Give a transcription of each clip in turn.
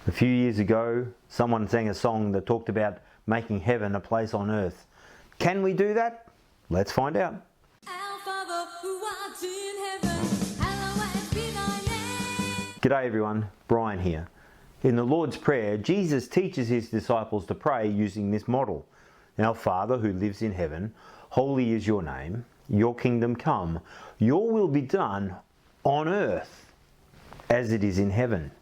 A few years ago, someone sang a song that talked about making heaven a place on earth. Can we do that? Let's find out. Our Father who art in heaven, hallowed be thy name. G'day everyone, Brian here. In the Lord's Prayer, Jesus teaches his disciples to pray using this model. Our Father who lives in heaven, holy is your name, your kingdom come, your will be done on earth as it is in heaven.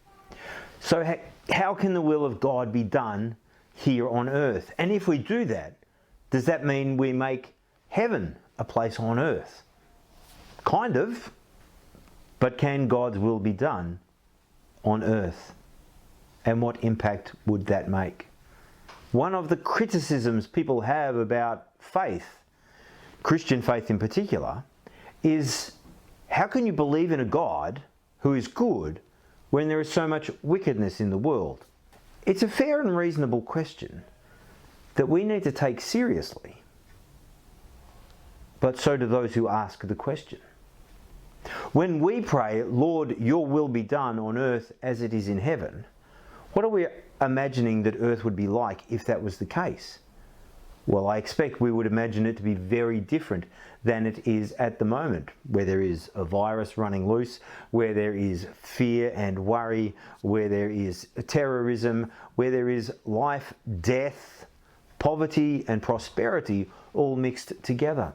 So how can the will of God be done here on earth? And if we do that, does that mean we make heaven a place on earth? Kind of. But can God's will be done on earth? And what impact would that make? One of the criticisms people have about faith, Christian faith in particular, is how can you believe in a God who is good when there is so much wickedness in the world? It's a fair and reasonable question that we need to take seriously. But so do those who ask the question. When we pray, Lord, your will be done on earth as it is in heaven, what are we imagining that earth would be like if that was the case? Well, I expect we would imagine it to be very different than it is at the moment, where there is a virus running loose, where there is fear and worry, where there is terrorism, where there is life, death, poverty and prosperity all mixed together.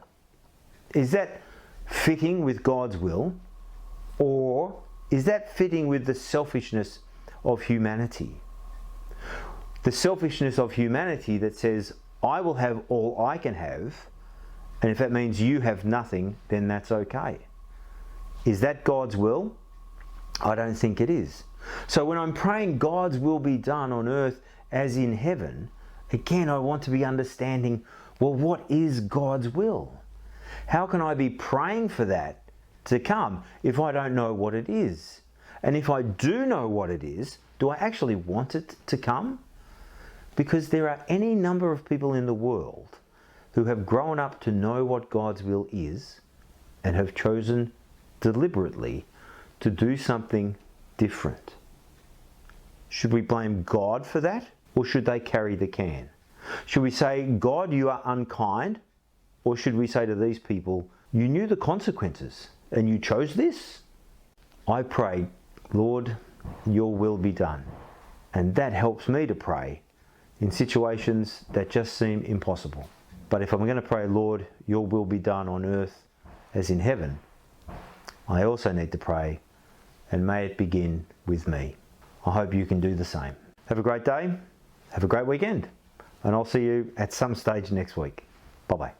Is that fitting with God's will, or is that fitting with the selfishness of humanity? The selfishness of humanity that says, I will have all I can have, and if that means you have nothing, then that's okay. Is that God's will? I don't think it is. So when I'm praying God's will be done on earth as in heaven, again, I want to be understanding, well, what is God's will? How can I be praying for that to come if I don't know what it is? And if I do know what it is, do I actually want it to come? Because there are any number of people in the world who have grown up to know what God's will is and have chosen deliberately to do something different. Should we blame God for that, or should they carry the can? Should we say, God, you are unkind? Or should we say to these people, you knew the consequences and you chose this? I pray, Lord, your will be done. And that helps me to pray in situations that just seem impossible. But if I'm going to pray, Lord, your will be done on earth as in heaven, I also need to pray, and may it begin with me. I hope you can do the same. Have a great day, have a great weekend, and I'll see you at some stage next week. Bye-bye.